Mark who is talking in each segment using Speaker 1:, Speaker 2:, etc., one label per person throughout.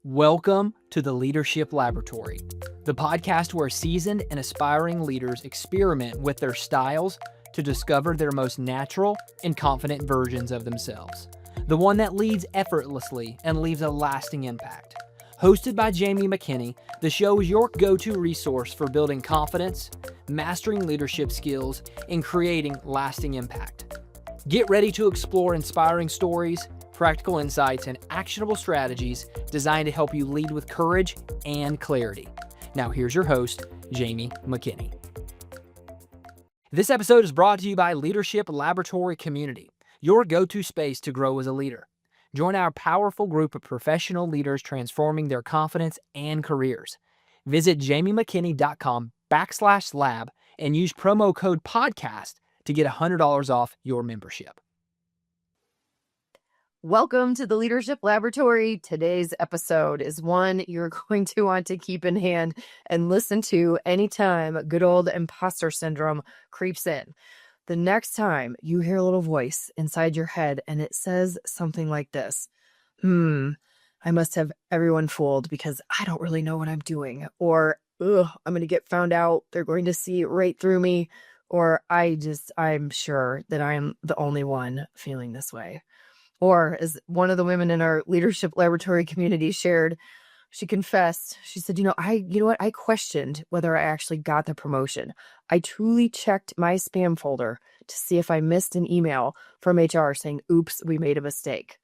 Speaker 1: Welcome to the Leadership Laboratory, the podcast where seasoned and aspiring leaders experiment with their styles to discover their most natural and confident versions of themselves. The one that leads effortlessly and leaves a lasting impact. Hosted by Jamie McKinney, the show is your go-to resource for building confidence, mastering leadership skills, and creating lasting impact. Get ready to explore inspiring stories, practical insights, and actionable strategies designed to help you lead with courage and clarity. Now here's your host, Jamie McKinney. This episode is brought to you by Leadership Laboratory Community, your go-to space to grow as a leader. Join our powerful group of professional leaders transforming their confidence and careers. Visit jamiemckinney.com/lab and use promo code podcast to get $100 off your membership.
Speaker 2: Welcome to the Leadership Laboratory. Today's episode is one you're going to want to keep in hand and listen to anytime good old imposter syndrome creeps in. The next time you hear a little voice inside your head and it says something like this, I must have everyone fooled because I don't really know what I'm doing. Or, I'm going to get found out. They're going to see right through me. Or I'm sure that I'm the only one feeling this way. Or as one of the women in our Leadership Laboratory community shared, she confessed, she said, I questioned whether I actually got the promotion. I truly checked my spam folder to see if I missed an email from HR saying, oops, we made a mistake.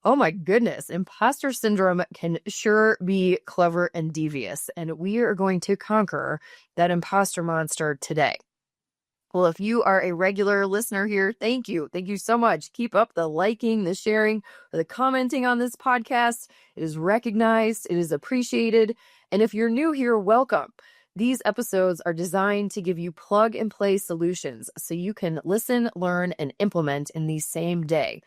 Speaker 2: Oh my goodness, imposter syndrome can sure be clever and devious, and we are going to conquer that imposter monster today. Well, if you are a regular listener here, thank you. Thank you so much. Keep up the liking, the sharing, the commenting on this podcast. It is recognized. It is appreciated. And if you're new here, welcome. These episodes are designed to give you plug and play solutions so you can listen, learn, and implement in the same day.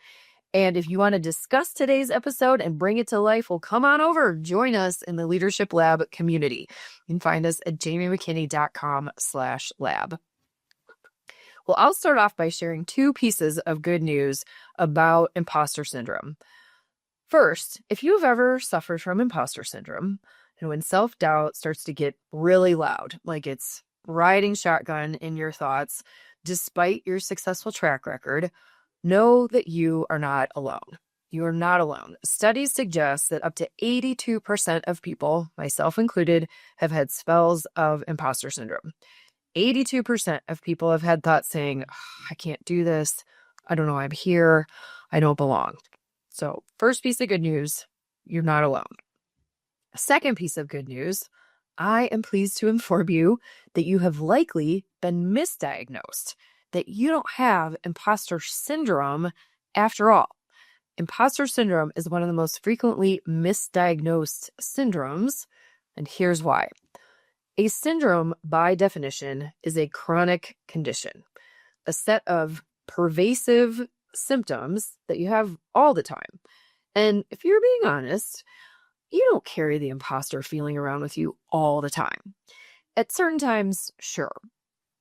Speaker 2: And if you want to discuss today's episode and bring it to life, well, come on over. Join us in the Leadership Lab community. You can find us at jamiemckinney.com/lab. Well, I'll start off by sharing two pieces of good news about imposter syndrome. First, if you've ever suffered from imposter syndrome, and when self-doubt starts to get really loud, like it's riding shotgun in your thoughts, despite your successful track record, know that you are not alone. You are not alone. Studies suggest that up to 82% of people, myself included, have had spells of imposter syndrome. 82% of people have had thoughts saying, I can't do this. I don't know why I'm here. I don't belong. So first piece of good news, you're not alone. Second piece of good news, I am pleased to inform you that you have likely been misdiagnosed, that you don't have imposter syndrome after all. Imposter syndrome is one of the most frequently misdiagnosed syndromes, and here's why. A syndrome, by definition, is a chronic condition, a set of pervasive symptoms that you have all the time. And if you're being honest, you don't carry the imposter feeling around with you all the time. At certain times, sure,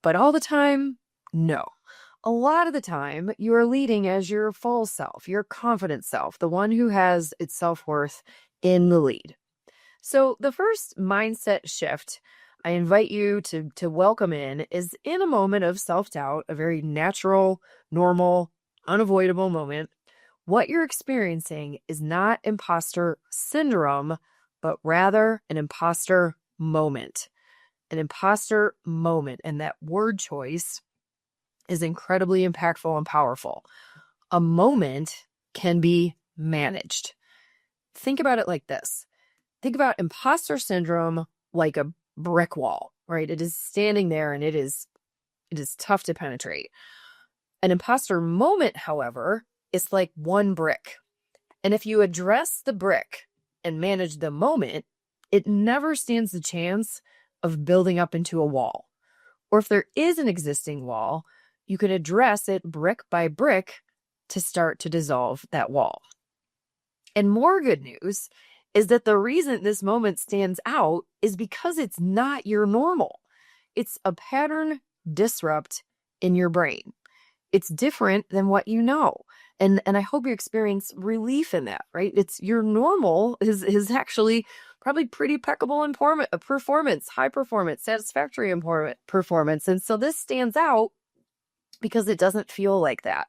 Speaker 2: but all the time, no. A lot of the time, you are leading as your full self, your confident self, the one who has its self-worth in the lead. So the first mindset shift I invite you to welcome in is in a moment of self-doubt, a very natural, normal, unavoidable moment. What you're experiencing is not imposter syndrome, but rather an imposter moment. An imposter moment. And that word choice is incredibly impactful and powerful. A moment can be managed. Think about it like this. Think about imposter syndrome like a brick wall, right? It is standing there and it is tough to penetrate. An imposter moment, however, is like one brick. And if you address the brick and manage the moment, it never stands the chance of building up into a wall. Or if there is an existing wall, you can address it brick by brick to start to dissolve that wall. And more good news is that the reason this moment stands out is because it's not your normal. It's a pattern disrupt in your brain. It's different than what you know. And I hope you experience relief in that, right? It's your normal is actually probably pretty impeccable in performance, high performance, satisfactory performance. And so this stands out because it doesn't feel like that.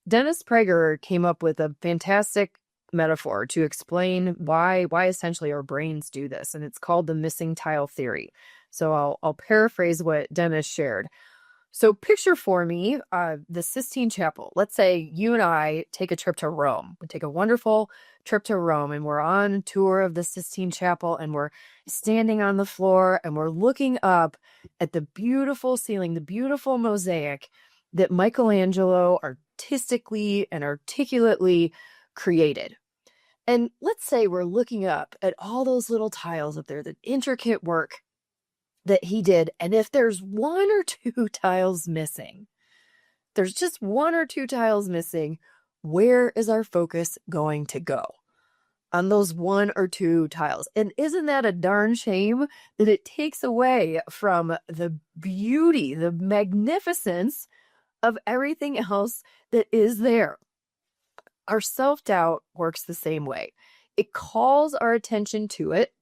Speaker 2: Denis Prager came up with a fantastic metaphor to explain why essentially our brains do this, and it's called the missing tile theory. So I'll paraphrase what Denis shared. So picture for me the Sistine Chapel. Let's say you and I take a trip to Rome. We take a wonderful trip to Rome, and we're on a tour of the Sistine Chapel, and we're standing on the floor, and we're looking up at the beautiful ceiling, the beautiful mosaic that Michelangelo artistically and articulately created. And let's say we're looking up at all those little tiles up there, the intricate work that he did. And if there's one or two tiles missing, there's just one or two tiles missing, where is our focus going to go? On those one or two tiles. And isn't that a darn shame that it takes away from the beauty, the magnificence of everything else that is there? Our self-doubt works the same way. It calls our attention to it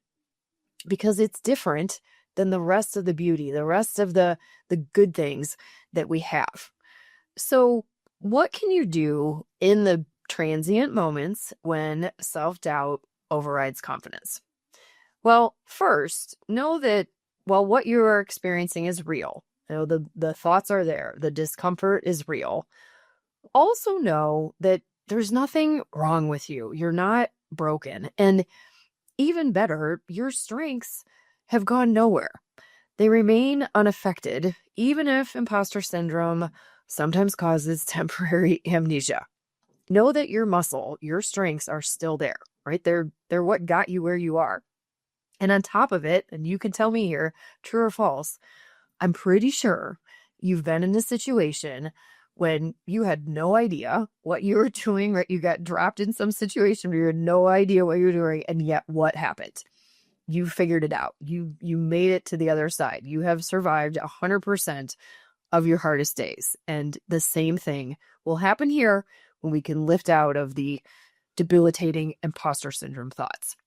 Speaker 2: because it's different than the rest of the beauty, the rest of the good things that we have. So what can you do in the transient moments when self-doubt overrides confidence? Well, first, know that while what you are experiencing is real, the thoughts are there, the discomfort is real. Also know that there's nothing wrong with you. You're not broken. And even better, your strengths have gone nowhere. They remain unaffected, even if imposter syndrome sometimes causes temporary amnesia. Know that your muscle, your strengths are still there, right? They're what got you where you are. And on top of it, and you can tell me here, true or false, I'm pretty sure you've been in a situation when you had no idea what you were doing, right? You got dropped in some situation where you had no idea what you were doing, and yet what happened? You figured it out. You made it to the other side. You have survived 100% of your hardest days. And the same thing will happen here when we can lift out of the debilitating imposter syndrome thoughts.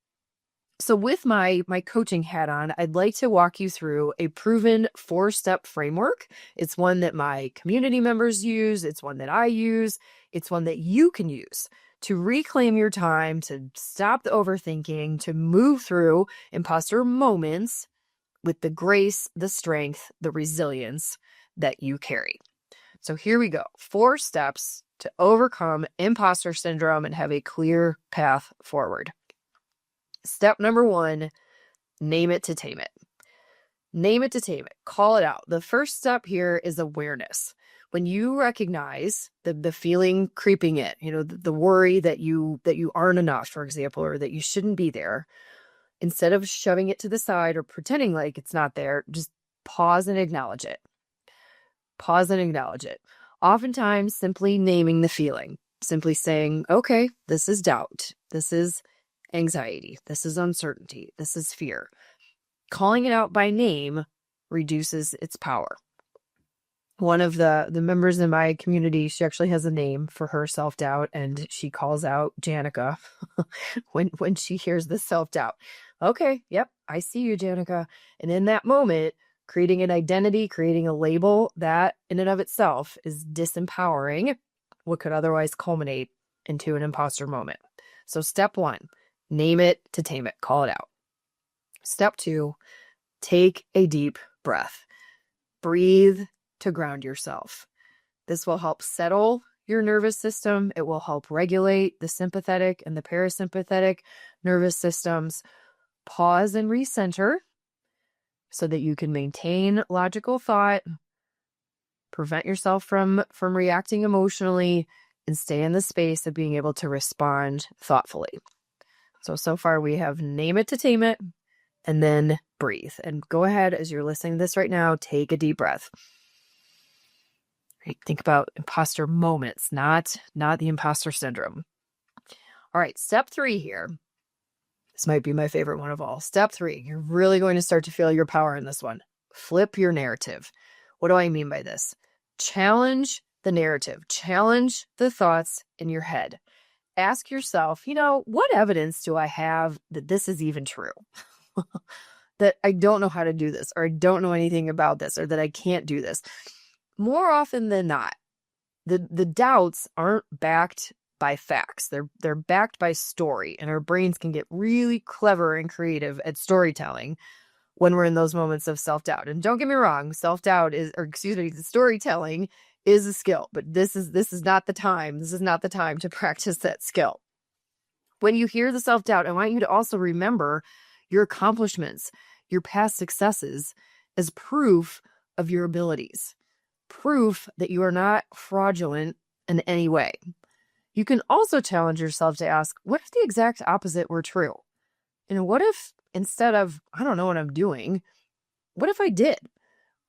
Speaker 2: So with my coaching hat on, I'd like to walk you through a proven 4-step framework. It's one that my community members use. It's one that I use. It's one that you can use to reclaim your time, to stop the overthinking, to move through imposter moments with the grace, the strength, the resilience that you carry. So here we go. 4 steps to overcome imposter syndrome and have a clear path forward. Step number 1, name it to tame it. Name it to tame it. Call it out. The first step here is awareness. When you recognize the feeling creeping in, the worry that you aren't enough, for example, or that you shouldn't be there, instead of shoving it to the side or pretending like it's not there, just pause and acknowledge it. Pause and acknowledge it. Oftentimes, simply naming the feeling, simply saying, okay, this is doubt. This is anxiety. This is uncertainty. This is fear. Calling it out by name reduces its power. One of the members in my community, she actually has a name for her self-doubt, and she calls out Janica when she hears the self-doubt. Okay, yep, I see you, Janica. And in that moment, creating an identity, creating a label, that in and of itself is disempowering what could otherwise culminate into an imposter moment. So step 1, name it to tame it, call it out. Step 2, take a deep breath. Breathe to ground yourself. This will help settle your nervous system. It will help regulate the sympathetic and the parasympathetic nervous systems. Pause and recenter so that you can maintain logical thought, prevent yourself from reacting emotionally, and stay in the space of being able to respond thoughtfully. So far we have name it to tame it, and then breathe. And go ahead, as you're listening to this right now, take a deep breath. Right? Think about imposter moments, not the imposter syndrome. All right, step 3 here. This might be my favorite one of all. Step 3, you're really going to start to feel your power in this one. Flip your narrative. What do I mean by this? Challenge the narrative. Challenge the thoughts in your head. Ask yourself, what evidence do I have that this is even true? That I don't know how to do this, or I don't know anything about this, or that I can't do this. More often than not, the doubts aren't backed by facts. They're backed by story, and our brains can get really clever and creative at storytelling when we're in those moments of self-doubt. And don't get me wrong, storytelling is a skill, but this is not the time. This is not the time to practice that skill. When you hear the self-doubt, I want you to also remember your accomplishments, your past successes as proof of your abilities, proof that you are not fraudulent in any way. You can also challenge yourself to ask, what if the exact opposite were true? What if instead of, I don't know what I'm doing, what if I did?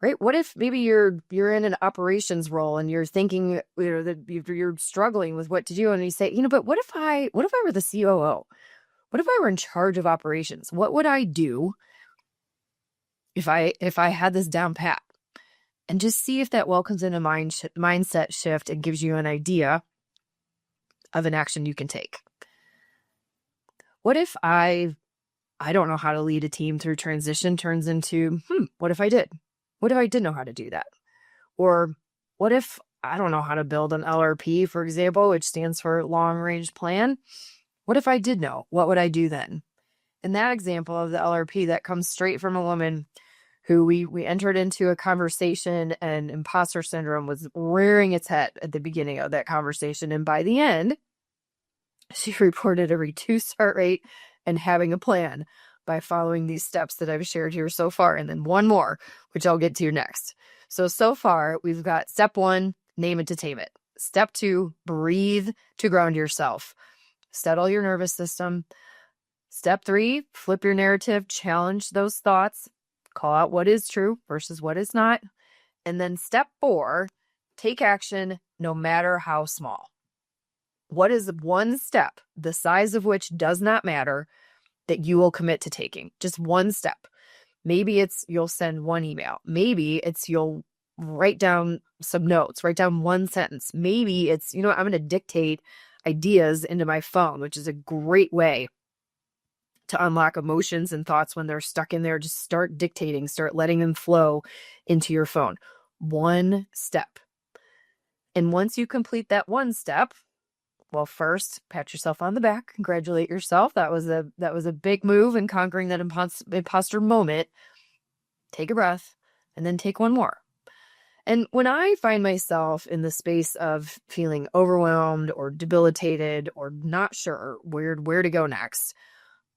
Speaker 2: Right? What if maybe you're in an operations role and you're thinking, that you're struggling with what to do, and you say, but what if I were the COO? What if I were in charge of operations? What would I do if I had this down pat? And just see if that welcomes in a mindset shift and gives you an idea of an action you can take. What if I don't know how to lead a team through transition turns into, what if I did? What if I did know how to do that? Or what if I don't know how to build an LRP, for example, which stands for long range plan? What if I did know? What would I do then? In that example of the LRP, that comes straight from a woman who we entered into a conversation, and imposter syndrome was rearing its head at the beginning of that conversation. And by the end, she reported a reduced heart rate and having a plan by following these steps that I've shared here so far. And then one more, which I'll get to next. So far, we've got step 1, name it to tame it. Step 2, breathe to ground yourself. Settle your nervous system. Step 3, flip your narrative, challenge those thoughts, call out what is true versus what is not. And then step 4, take action no matter how small. What is one step, the size of which does not matter, that you will commit to taking? Just one step. Maybe it's you'll send one email. Maybe it's you'll write down some notes, write down one sentence. Maybe it's, I'm going to dictate ideas into my phone, which is a great way to unlock emotions and thoughts when they're stuck in there. Just start dictating, start letting them flow into your phone. One step. And once you complete that one step, well, first, pat yourself on the back, congratulate yourself. That was a big move in conquering that imposter moment. Take a breath and then take one more. And when I find myself in the space of feeling overwhelmed or debilitated or not sure where to go next,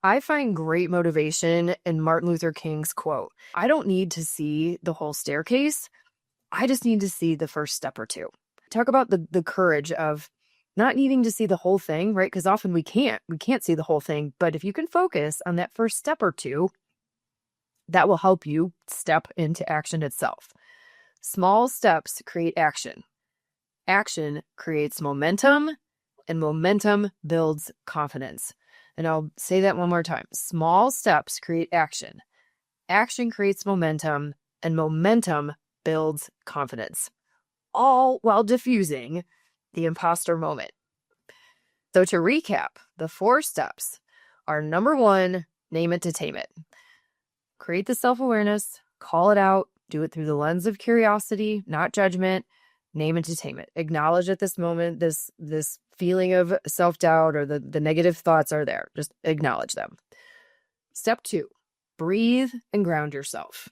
Speaker 2: I find great motivation in Martin Luther King's quote. I don't need to see the whole staircase. I just need to see the first step or two. Talk about the courage of not needing to see the whole thing, right? Because often we can't see the whole thing. But if you can focus on that first step or two, that will help you step into action itself. Small steps create action. Action creates momentum, and momentum builds confidence. And I'll say that one more time. Small steps create action. Action creates momentum, and momentum builds confidence. All while diffusing the imposter moment. So to recap, the 4 steps are: number 1, name it to tame it. Create the self-awareness, call it out, do it through the lens of curiosity, not judgment. Name it to tame it. Acknowledge at this moment, this feeling of self-doubt or the negative thoughts are there. Just acknowledge them. Step 2, breathe and ground yourself.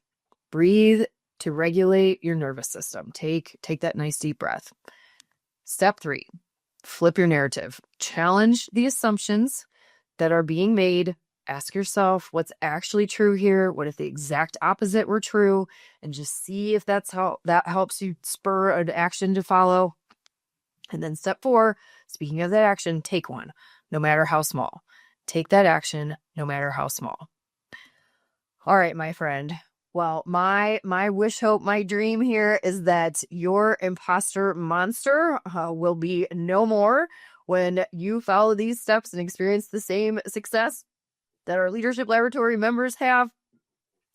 Speaker 2: Breathe to regulate your nervous system. Take that nice deep breath. Step 3, flip your narrative. Challenge the assumptions that are being made. Ask yourself what's actually true here. What if the exact opposite were true? And just see if that helps you spur an action to follow. And then step 4, speaking of that action, take one, no matter how small. Take that action, no matter how small. All right, my friend. Well, my wish, hope, my dream here is that your imposter monster will be no more when you follow these steps and experience the same success that our leadership laboratory members have.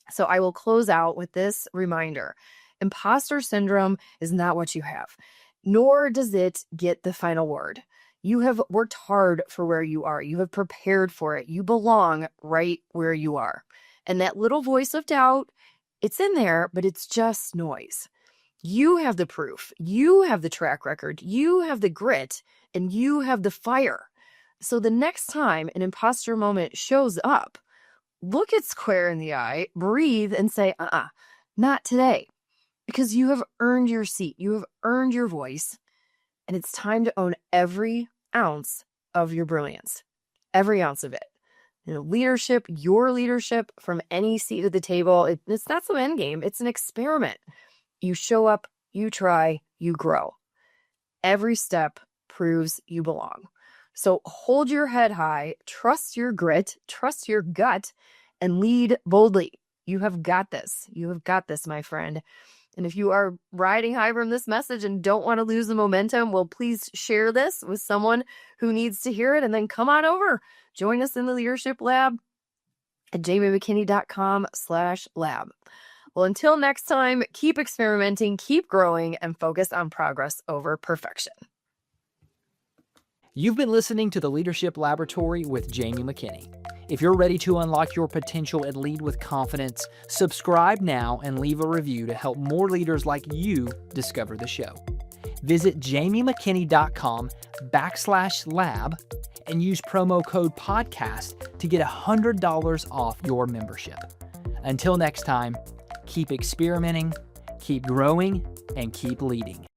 Speaker 2: So I will close out with this reminder. Imposter syndrome is not what you have. nor does it get the final word. You have worked hard for where you are. You have prepared for it. You belong right where you are. And that little voice of doubt, it's in there, but it's just noise. You have the proof. You have the track record. You have the grit, and you have the fire. So the next time an imposter moment shows up, look it square in the eye, breathe, and say, not today. Because you have earned your seat. You have earned your voice. And it's time to own every ounce of your brilliance, every ounce of it. Leadership, your leadership from any seat at the table, it's not some end game. It's an experiment. You show up, you try, you grow. Every step proves you belong. So hold your head high, trust your grit, trust your gut, and lead boldly. You have got this. You have got this, my friend. And if you are riding high from this message and don't want to lose the momentum, well, please share this with someone who needs to hear it, and then come on over. Join us in the Leadership Lab at jamiemckinney.com/lab. Well, until next time, keep experimenting, keep growing, and focus on progress over perfection.
Speaker 1: You've been listening to the Leadership Laboratory with Jamie McKinney. If you're ready to unlock your potential and lead with confidence, subscribe now and leave a review to help more leaders like you discover the show. Visit jamiemckinney.com/lab and use promo code podcast to get $100 off your membership. Until next time, keep experimenting, keep growing, and keep leading.